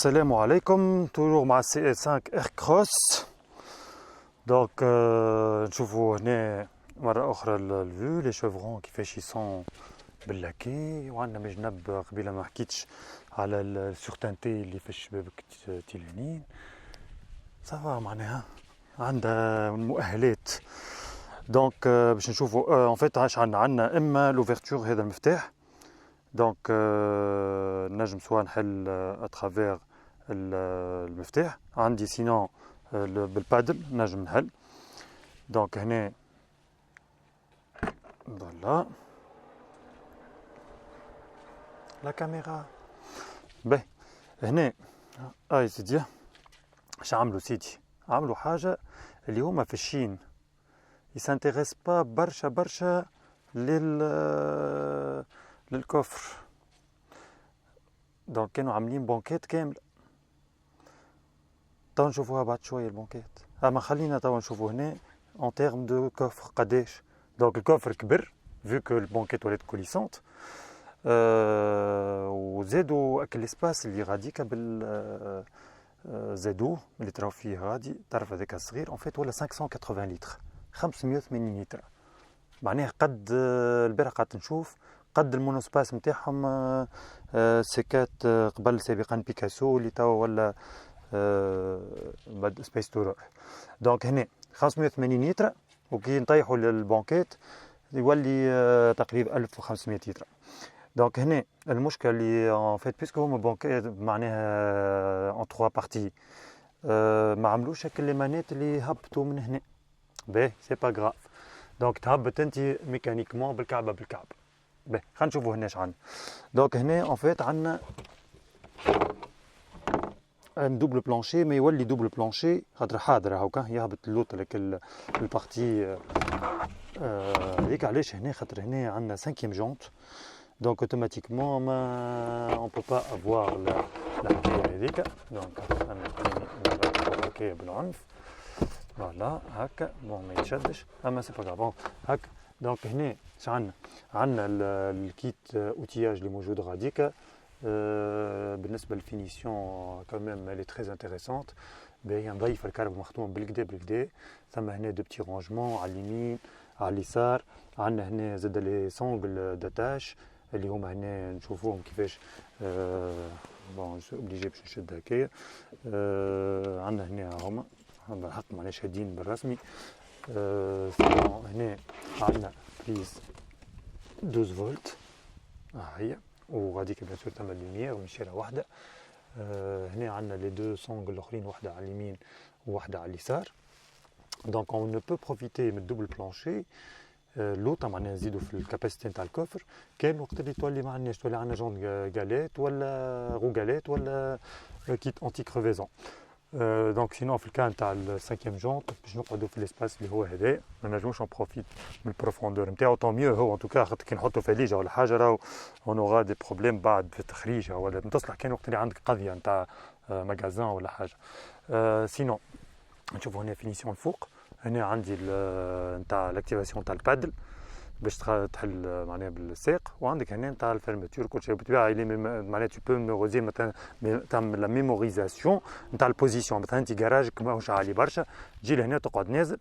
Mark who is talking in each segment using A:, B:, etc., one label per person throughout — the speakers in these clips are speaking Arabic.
A: Salam alaikum, toujours ma CE5 Air Cross. Donc, نشوفوا هنا مرة أخرى الفيو لي شوفرون كيفاش يسون باللاكي، وعندنا مجنب قبيلة ما حكيتش على السورتانتي اللي في الشبابك تيلانين. صافا معناها عندها المؤهلات. دونك باش نشوفوا ان فيت عاش عندنا اما لوفرتور هذا المفتاح. دونك نجم سواء نحل اترافير المفتاح، عندي سينون بالبادل نجم نحل. دونك هنا فوالا لا كاميرا باهي. هنا سيدي اش عملوا سيدي؟ عملوا حاجة اللي هما في الشين يسانتيغيس با برشا للكفر. دونك كانوا عاملين بونكيت كامل. تو نشوفوها بعد شوية البونكيت، اما خلينا تو نشوفو هنا en termes de coffre قداش. دونك الكوفر كبر vu que البونكيت ولات كوليسونت، وزادوا اك الاسباس اللي غاديكا بال زادوه اللي تراو فيه غادي، تعرف هذاك الصغير en fait ولا 580 لتر 580 لتر، معناه قد البارح قعدت نشوف قد المونوسباس نتاعهم سيكات قبل سابقا بيكاسو اللي توا ولا بعد سبيس تورو. دونك هنا 580 لتر، وكي نطيحوا للبونكيت يولي تقريبا 1500 لتر. دونك هنا المشكل اللي ان فيت بيسكو هما بونكيت معناها ان 3 بارتي، ما عملوش هكا لي مانيت اللي هبطوا من هنا. باهي سي با غراف، دونك تهبط انت ميكانيكمون بالكعبه. باهي خلينا نشوفوا هنا اش عندنا. دونك هنا ان فيت عندنا ان دوبل بلانشي، ما يولي دوبل بلانشي خاطر حاضر هاكا يهبط اللوط لك البارتي هذيك. علاش هنا؟ خاطر هنا عندنا 5 جونت، دونك اوتوماتيكمون ما اون بو با افوار الحكايه هذيك. دونك انا الحكايه بالعنف فوالا هكا بون ما يتشدش، اما سي با غاف هكا. دونك هنا اش عندنا الكيت اوتياج اللي موجود غاديكا. بالنسبه للفينيسيون كمان اللي تري انتريسونت، باهي نظيف الكهرباء مخدوم بالكدا. ثم هنا دو بتي رونجمون على اليمين على اليسار. عندنا هنا زاد لي سونغل داتاش اللي هما هنا نشوفوهم كيفاش بون جو اوبليجي باش نشد هكايا. عندنا هنا هما بالحق معناها شادين بالرسمي. هنا عندنا بريز 12 فولت هي، وغاديك بيان سور ثم لوميير ومشيره واحده. هنا عندنا لي دو سونغ الاخرين، واحده على اليمين وواحده على اليسار. دونك اون نو بو بروفيتي من الدوبل بلانشي. لوطا معناها نزيدو في الكاباسيتي نتاع الكوفر. كان وقت اللي تولي ما عندناش، تولي عندنا جون غاليت ولا غوغاليت ولا كيت انتي كروفيزون. دونك سينون في الكان تاع السانكيام جونت باش نقعدوا في الاسباس اللي هو هذا، ما نجموش بروفيت من البروفوندور نتاعو. طون ميو هو ان توكا، خاطر كي نحطوا فاليجه ولا حاجه راهو اون اورا دي بروبليم بعد في التخريج، ولا تصلح كان وقت اللي عندك قضيه نتاع ماغازان ولا حاجه. سينون نشوفوا هنا فينيسيون الفوق. هنا عندي نتاع لاكتيفاسيون تاع البادل باش تحل معناها بالساق، وعندك هنا نتاع الفيرمتور كل شيء بالطبيعه اللي معناها تو بو ميموريزي مثلا تعمل لا ميموريزاسيون نتاع البوزيسيون. مثلا انت جراجك ماهوش عالي برشا، تجي لهنا تقعد نازل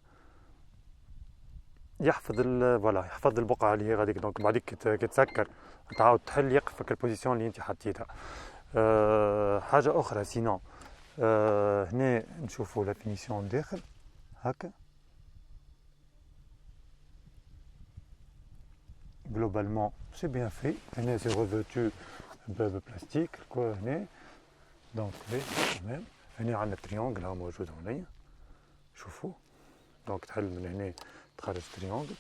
A: يحفظ فوالا يحفظ البقعه اللي هي غاديك. دونك بعديك كي تسكر تعاود تحل يقفك البوزيسيون اللي انت حطيتها. حاجه اخرى سينون هنا نشوفوا لا فينيسيون داخل هكا. Globalement, c'est bien fait. Hنا c'est revêtu ببلاستيك كوا هنا. دونك تمام. هنا عندنا تريونغل ها موجود هنايا، شوفوا. دونك تحل من هنا تخرج تريونغل.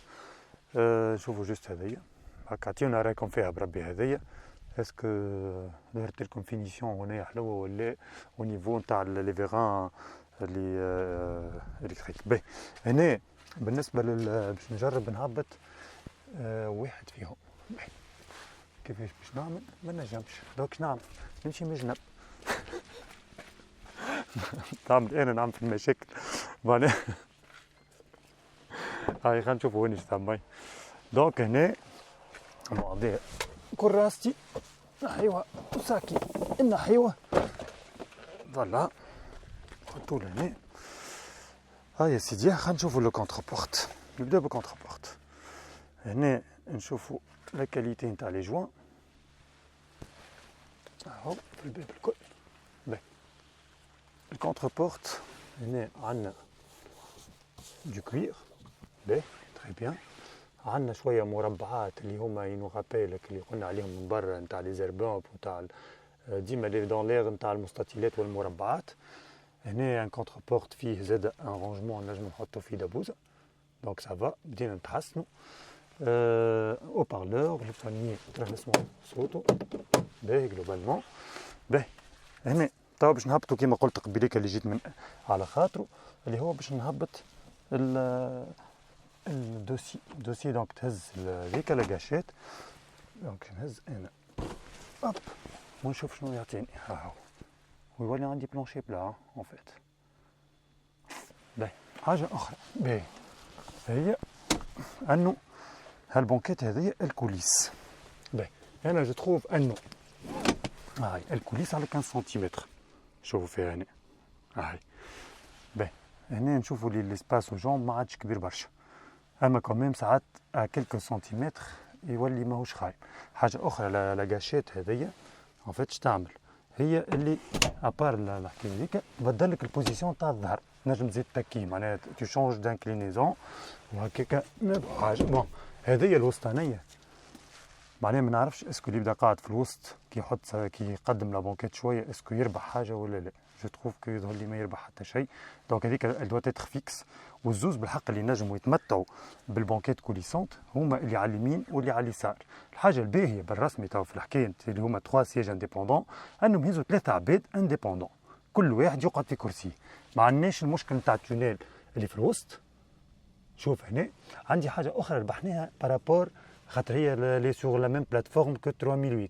A: شوفوا جوست هذيا هكا، عطيونا رايكم فيها بربي هذيا. اسكو درت لكم فينيسيون هنايا حلوه ولا او نيفو نتاع لي فيغان اللي الكتريك. باهي هنا بالنسبه باش نجرب نهبط واحد فيهم. كيفاش باش نعمل؟ ما نجمش. دوك نعمل نمشي مجنب نعمل انا نعمل في المشاكل معناها. هاي خلينا نشوفوا وين تماي. دونك هنا المواضيع كراستي ايوا وساكي ان ايوا فوالا نحطو لهنا. ها يا سيدي خلينا نشوفو لو كونتربورت. نبداو بالكونتربورت. هنا نشوفو لا كاليتي نتاع لي جوان اهو في الباب الكل. باهي الكونتربورت هنا عندنا دو كوير. باهي تري بيان. عندنا شويه مربعات اللي هما ينو رابيلك اللي قلنا عليهم من برا نتاع لي زربان نتاع ديما لي دون لير نتاع المستطيلات والمربعات. هنا ان كونتربورت فيه زاد ان رونجمون نجمو نحطو فيه دبوزه دونك سافا بدينا نتحسنو. او بارلور الفني راه نسمعو صوتو باهي جلوبالمون. باهي هنا توا باش نهبطو كيما قلت قبيليك اللي جيت من على خاطرو اللي هو باش نهبط الدوسي دونك تهز هذيك لاكاشيت دونك نهز انا هوب ونشوف شنو يعطيني. ها هو ويولي عندي بلانشي بلا اون فيت. باهي حاجه اخرى باهي هي انه هالبونكيت هذه الكوليس. باهي انا جو تروف انه هاي الكوليس على 15 سنتيمتر شوفوا فيها هنا هاي. باهي هنا نشوفوا لي ليسباس وجون ما عادش كبير برشا اما كوميم ساعات كلكو سنتيمتر يولي ماهوش خايب. حاجه اخرى لاكاشيت هذيا ان فيت تعمل هي اللي ابار الحكايه هذيك تبدل لك البوزيسيون تاع الظهر. نجم تزيد تكي معناها تو شونج دانكلينيزون وهكاك حاجه بون. هذه الوسطانيه معناها ما نعرفش اسكو اللي يبدا قاعد في الوسط كي يحط كي يقدم لا بونكيت شويه اسكو يربح حاجه ولا لا. جو تروف كو يظهر لي ما يربح حتى شيء دونك هذيك دو تيتر فيكس. والزوز بالحق اللي نجموا يتمتعوا بالبونكيت كوليسونت هما اللي على اليمين واللي على اليسار. الحاجه الباهيه بالرسمي تو في الحكايه اللي هما 3 سياج انديبوندون انهم يهزوا 3 عباد انديبوندون كل واحد يقعد في كرسي. ما عندناش المشكل نتاع التونيل اللي في الوسط. شوف هنا عندي حاجه اخرى ربحناها بارابور خاطر هي لي سور لا ميم بلاتفورم كو 3008.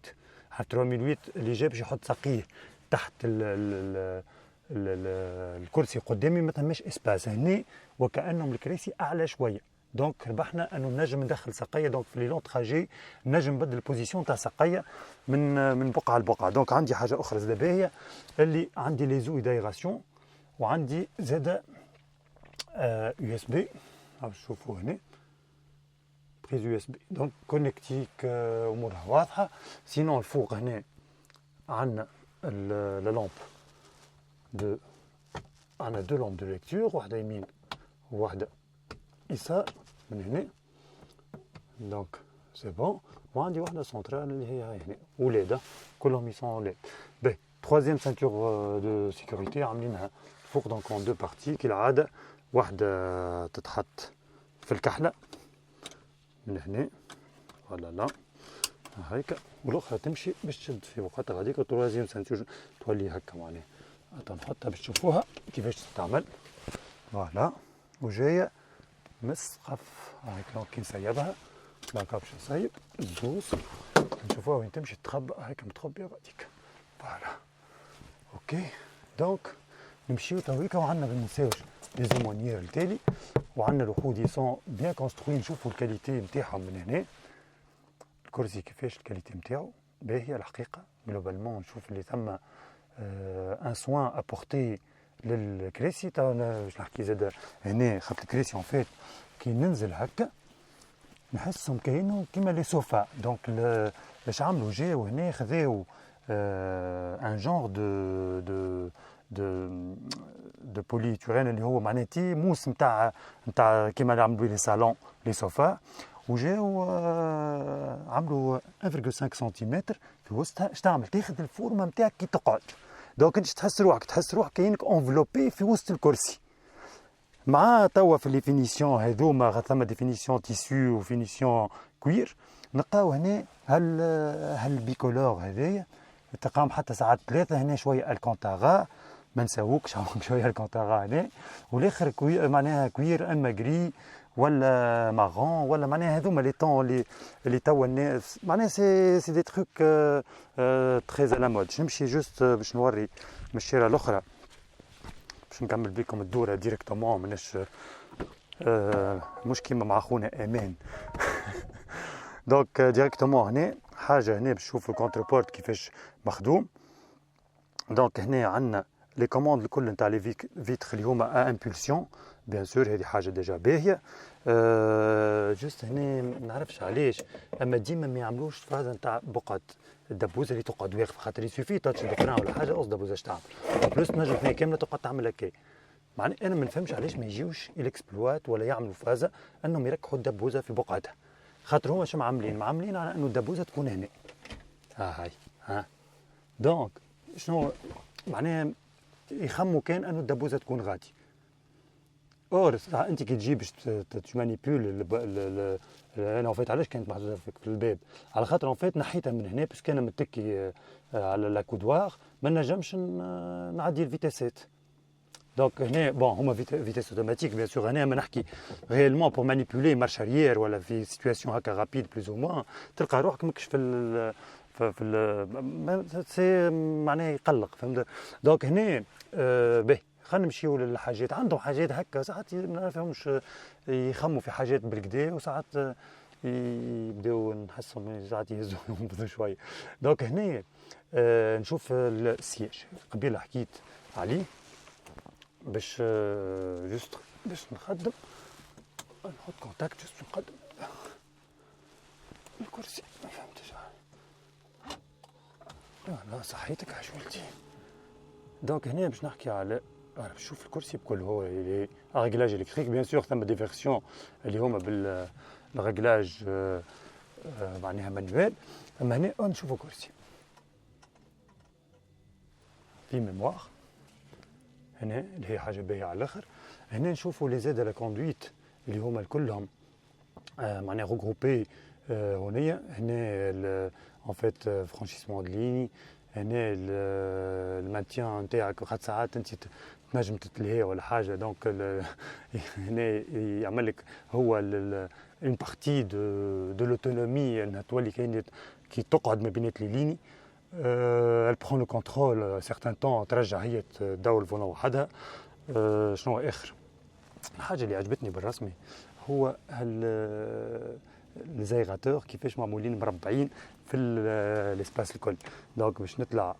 A: 3008 اللي جا باش يحط ساقيه تحت الكرسي قدامي ما ثماش اسباس هنا وكانهم الكراسي اعلى شويه دونك ربحنا انه نجم ندخل ساقيه دونك في لي لون تراجي نجم نبدل البوزيسيون تاع ساقيه من بقعه لبقعه. دونك عندي حاجه اخرى زاد باهيه اللي عندي لي زوي دايراسيون وعندي زاد يو اس بي شوفوا هنا بريز يو اس بي دونك كونيكتيك امورها واضحه. سينون الفوق هنا عندنا لا لامب دو عندنا دو لامب دو ليكتور واحده يمين وواحده يسار من هنا دونك سي بون. وعندي واحده سنترال اللي هي هاي هنا ولاد كلهم يسون ولاد. باهي تروازيام سانتور دو سيكوريتي عاملينها فوق دونك اون دو بارتي كالعاده. واحده تتحط في الكحله من هنا ولا لا هيك والاخرى تمشي باش تشد في وقتها غاديك التروازيام سانتور تولي هكا معناها. نحطها باش تشوفوها كيفاش تستعمل فوالا. وجايه مسقف هاك كي نسيبها دونك باش نسيب الزوز نشوفوها وين تمشي تخبى هاك متخبيه غاديك فوالا. اوكي دونك نمشيو تويكا وعندنا ما ننساوش لي زومونيير التالي وعندنا الوحود يسون بيان كونستروي. نشوفوا الكاليتي نتاعهم من هنا الكرسي كيفاش الكاليتي نتاعو باهيه الحقيقه جلوبالمون. نشوف اللي ثم ان سوان ابورتي للكراسي. تو انا باش نحكي زاد هنا خاطر الكراسي اون فيت كي ننزل هكا نحسهم كاينهم كيما لي سوفا دونك باش عملوا جاو هنا خذاو ان جونغ دو بوليتورين اللي هو معناتي موس نتاع كيما اللي عملوا لي صالون لي سوفا وجاو عملوا 1.5 سنتيمتر في وسطها. اش تعمل تاخذ الفورمه نتاعك كي تقعد دونك انت تحس روحك كاينك انفلوبي في وسط الكرسي. مع توا في لي فينيسيون هذوما ثم ديفينيسيون تيسو وفينيسيون كوير نلقاو هنا هالبيكولور هذايا تقام حتى ساعات 3 هنا شويه الكونتاغا ما نساوكش شويه الكونتاغا هنا والاخر كوير معناها كوير اما جري ولا مارون ولا معناها هذوما لي طون اللي توا الناس معناها سي دي تروك تري على مود. نمشي جوست باش نوري من الشارع الاخرى باش نكمل بكم الدوره ديريكتومون ماناش مش كيما مع خونا امان. دونك ديريكتومون هنا حاجه هنا باش نشوفوا الكونتربورت كيفاش مخدوم. دونك هنا عندنا لي كوموند الكل نتاع لي فيتر اللي هما ا امبولسيون بيان سور هذه حاجه ديجا باهيه. جوست هنا ما نعرفش علاش اما ديما ما يعملوش فازه نتاع بقعه الدبوزه اللي تقعد واقفه، خاطر يسوفي تاتش دكران ولا حاجه قص دبوزه تاعمل بلوس تنجم ثنيه كامله تقعد تعمل هكا. معني انا ما نفهمش علاش ما يجيوش الاكسبلوات ولا يعملوا فازه انهم يركحوا الدبوزه في بقعتها، خاطر هما شو معاملين على انه الدبوزه تكون هنا. هاي دونك شنو معناها يخموا كان انه الدبوزه تكون غادي. اور انت كي تجي باش تمانيبيول انا وفيت علاش كانت محطوطه في الباب، على خاطر وفيت نحيتها من هنا باش كان متكي على لاكودوار ما نجمش نعدي الفيتاسات. دونك هنا بون هما فيتاس اوتوماتيك بيان سور. هنا ما نحكي ريالمون بور مانيبيولي مارش اريير ولا في سيتواسيون هكا رابيد بلوز او موان تلقى روحك ماكش في سي معناها يقلق فهمت. دونك هنا باهي خلينا نمشيو للحاجات. عندهم حاجات هكا ساعات ما نفهمش يخموا في حاجات بالكدا وساعات يبداو نحسهم ساعات يهزوا ينبضوا شويه. دونك هنا نشوف السياج قبيله حكيت عليه باش جوست باش نخدم نحط كونتاكت جوست نقدم الكرسي. ما فهمتش لا صحيتك عجولتي. دونك هنا باش نحكي على باش نشوف الكرسي بكل هو اللي ريغلاج الكتريك بيان سور. ثم دي فيرسيون اللي هما بالريغلاج معناها مانوال. اما هنا نشوفوا كرسي في ميموار هنا اللي هي حاجه باهيه على الاخر. هنا نشوفوا لي زاد لا كوندويت اللي هما كلهم معناها روغروبي هنايا. هنا ان فيت فرانشيسمون دو ليني. هنا المانتيان نتاعك خاطر ساعات انت تنجم تتلهي ولا حاجه. دونك هنا يعمل لك هو اون بارتي دو لوتونومي انها تولي كي تقعد ما بينات لي ليني. elle prend le contrôle certain temps ترجع هي تدور الفولون وحدها. شنو اخر الحاجه اللي عجبتني بالرسمي هو الزيغاتور كيفاش معمولين مربعين في الاسباس الكل. دونك باش نطلع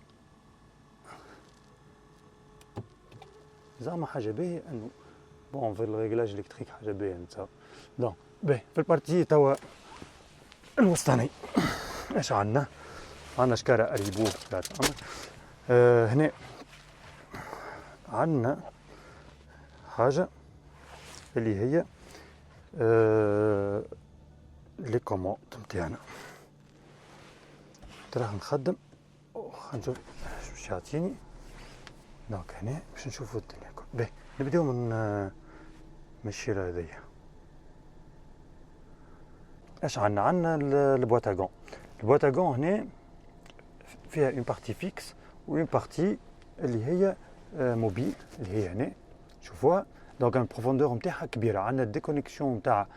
A: زعما حاجه باهيه انه بون في الريغلاج الكتريك حاجه باهيه نتصور. دونك باهي في البارتي توا الوسطاني ايش عندنا شكاره قريبوه ثلاثه. هنا عندنا حاجه اللي هي لي كوموند نتاعنا. راح نخدم نشوف باش يعطيني. دونك هنا باش نشوفوا الدنيا الكل. باهي نبداو من الشيره هذيا. اش عندنا البواتاغون. البواتاغون هنا فيها اون بارتي فيكس و اون بارتي اللي هي موبيل اللي هي هنا شوفوها. دونك البروفوندور نتاعها كبيره. عندنا ديكونيكسيون نتاع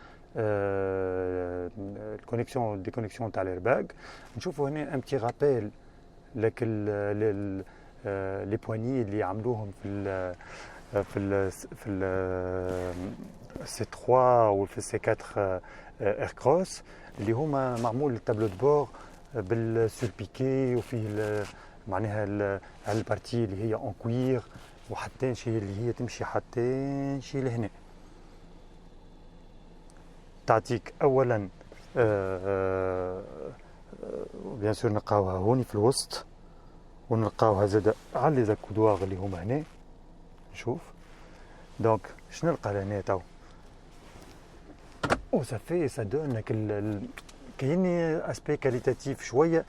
A: الكونيكسيون ديكونيكسيون نتاع الايرباغ. نشوفوا هنا ان بتي رابيل لك لي بواني اللي عملوهم في سي 3 وفي سي 4 اير كروس اللي هما معمول التابلو دو بور بالسوربيكي وفيه معناها البارتي اللي هي اون كوير وحتى شي اللي هي تمشي حتى شي لهنا. تعطيك اولا بيان سور نلقاوها هوني في الوسط ونلقاوها زاد على لي زاكودواغ اللي هما هنا. نشوف دونك شنو نلقى لهنا تو او صافي سا دون كاين اسبي كاليتاتيف شويه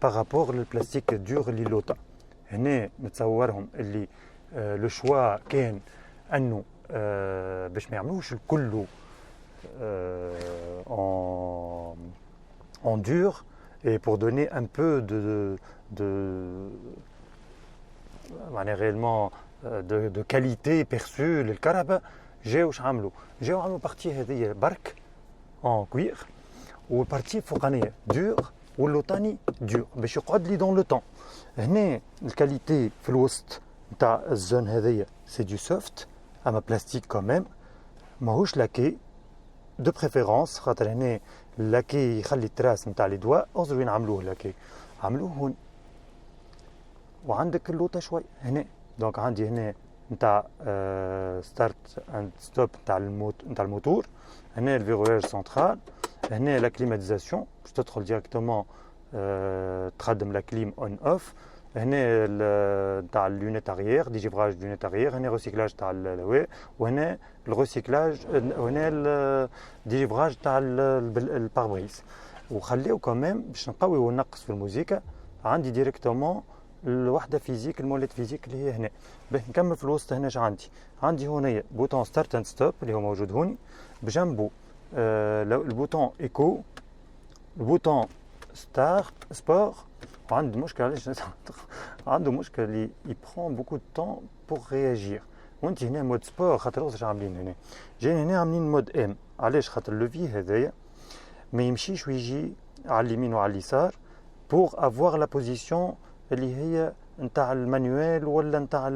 A: بارابور للبلاستيك دور اللي لوطا. هنا نتصورهم اللي لو شوا كان انه باش ما يعملوش الكل en dur et pour donner un peu de réellement de qualité perçue للكهرباء. جاو عملوا بارتي هذه برك en cuir والبارتي فوقانيه دور واللوطاني دور باش يقعد لي دون لو طون. هنا الكاليتي في الوسط نتاع الزون هذيا سي دو سوفت اما بلاستيك كوميم ماهوش لاكي دو بريفيرونس خاطر هنا لاكي يخلي التراس نتاع لي دوا. اوزر وين عملوه لاكي عملوه هون وعندك اللوطه شوي هنا. دونك عندي هنا نتاع ستارت اند ستوب نتاع الموتور. هنا الفيغوياج سنترال. هنا لا كليماتيزاسيون باش تدخل ديريكتومون تخدم لا كليم اون اوف. هنا نتاع اللونيت اريير ديجيفراج لونيت اريير. هنا ريسيكلاج تاع الهواء. وهنا الريسيكلاج. وهنا الديجيفراج تاع الباربريس. وخليو كمان باش نقوي ونقص في الموسيقى عندي ديريكتومون الوحده فيزيك المولات فيزيك اللي هي هنا. باش نكمل في الوسط هنا عندي هنا بوتون ستارت اند ستوب اللي هو موجود هوني بجنبه البوتون ايكو البوتون سبور. وعنده مشكل علاش عنده مشكل اللي يبرون بوكو دو طون بور رياجير. وانت هنا مود سبور خاطر واش عاملين هنا جايين هنا عاملين مود ام. علاش خاطر اللوفي هذايا ما يمشيش ويجي على اليمين وعلى اليسار بور افوار لا بوزيسيون اللي هي نتاع المانيوال ولا نتاع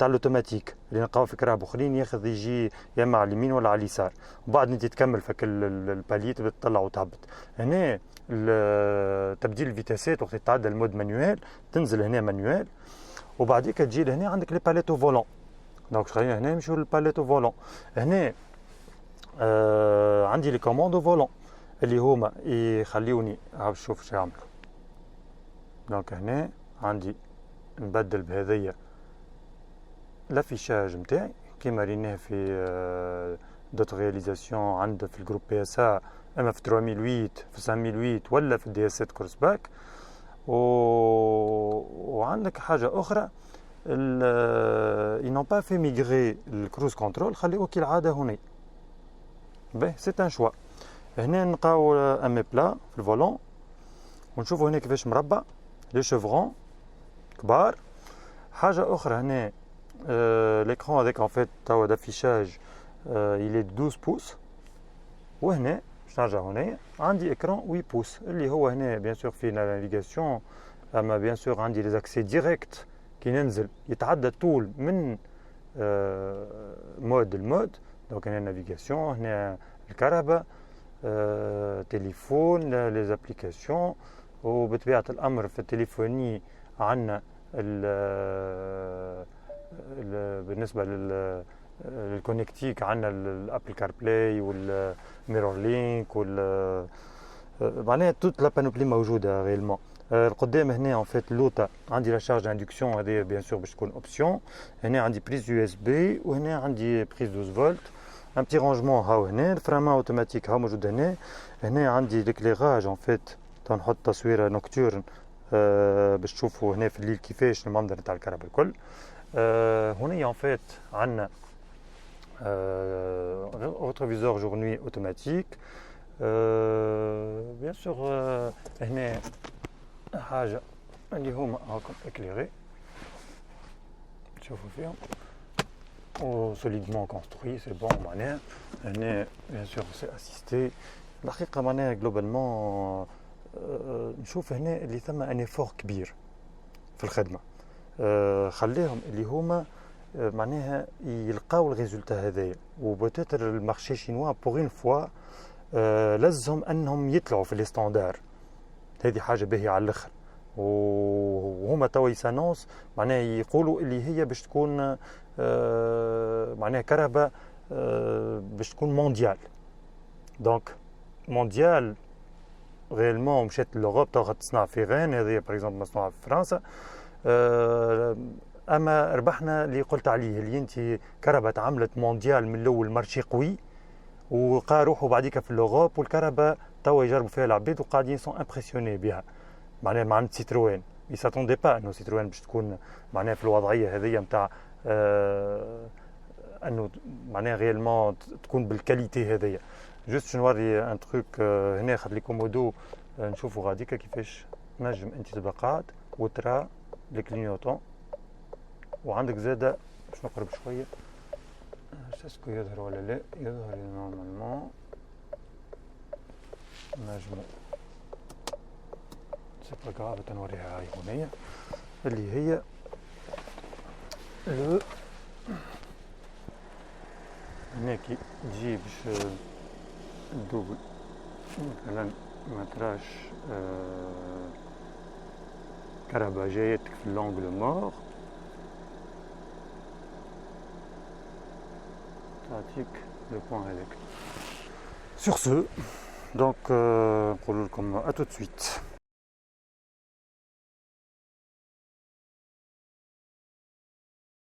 A: الاوتوماتيك اللي نلقاو في كراب اخرين ياخذ يجي يا اما على اليمين ولا على اليسار وبعد انت تكمل فك الباليت بتطلع وتهبط. هنا تبديل الفيتاسات وقت تعدى المود مانيوال تنزل هنا مانيوال وبعديك تجي لهنا عندك لي باليتو فولون. دونك خلينا هنا نمشيو للباليتو فولون. هنا عندي لي كوموندو فولون اللي هما يخليوني نشوف شو يعملوا. دونك هنا عندي نبدل بهذيا لافيشاج نتاعي كيما ريناه في دوت رياليزاسيون عند في الجروب بي اس ا اما في 3008 في 5008 ولا في الدي اس 7 كورس باك. وعندك حاجه اخرى ils n'ont pas fait migrer الكروز كنترول خليوه كالعاده هنا. باهي سي ان شوا. هنا نلقاو امي بلا في الفولون ونشوفوا هنا كيفاش مربع لي شيفرون كبار. حاجه اخرى هنا l'écran avec en fait توا d'affichage il est 12 pouces. وهنا باش نرجع هنا عندي اكران 8 بوس اللي هو هنا بيان سور في نافيغاسيون. اما بيان سور عندي لي زاكسي ديريكت كي ننزل يتعدى الطول من مود المود. دونك هنا نافيغاسيون هنا الكهرباء تليفون لي زابليكاسيون. وبطبيعه الامر في التليفوني عندنا بالنسبه للكونكتيك عندنا الابل كار بلاي والميرور لينك معناها توت لا بانوبلي موجوده ريلمون. القدام هنا ان فيت اللوطه عندي لا شارج اندكسيون هذه بيان سور باش تكون اوبسيون. هنا عندي بريز يو اس بي وهنا عندي بريز 12 فولت. ان بتي رونجمون هاو هنا الفريمون اوتوماتيك هاو موجود هنا. هنا عندي ليكليراج ان فيت تنحط تصويره نوكتورن باش تشوفوا هنا في الليل كيفاش المنظر نتاع الكهرباء الكل. هنا ان فيت عندنا rétroviseur jour-nuit automatique. Bien sûr هنا حاجة اللي هما هاكم éclairés تشوفوا فيهم و solidement construit c'est bon معناها. هنا bien sûr c'est assisté. الحقيقة معناها globalement نشوف هنا اللي ثم ان effort كبير في الخدمة. خليهم اللي هما معناها يلقاو الريزولتا هذايا وبوتيتر المارشي شينوا بوغ اون فوا لازم انهم يطلعوا في لي ستاندار. هذه حاجه باهيه على الاخر. وهما توا يسانونس معناها يقولوا اللي هي باش تكون معناها كهرباء باش تكون مونديال. دونك مونديال ريالمون مشات لوروب توا تصنع في غان هذه باغ اكزومبل مصنوعه في فرنسا. اما ربحنا اللي قلت عليه اللي انت كهرباء تعملت مونديال من الاول مارشي قوي وقا روحوا بعديك في الاوروب والكهرباء توا يجربوا فيها العباد وقاعدين سون امبرسيوني بها. معناها مع سيتروين يساتوندي با انه سيتروين باش تكون معناها في الوضعيه هذه نتاع انه معناها ريالمون تكون بالكاليتي هذيا. جوست نوري ان تروك هنا خاطر لي كومودو نشوفوا غاديكا كيفاش نجم انت تبقى قاعد وترى لي كلينيوتون. وعندك زاده باش نقرب شويه اسكو يظهر ولا لا. يظهر نورمالمون نجم سي با غاف تنوريها هاي هنايا اللي هي هناكي تجي باش الدوبل مثلا ما تراش الكهرباء جايتك في اللونجل مور تعطيك لو بوان هذاك. Sur ce, donc نقول لكم à tout de suite.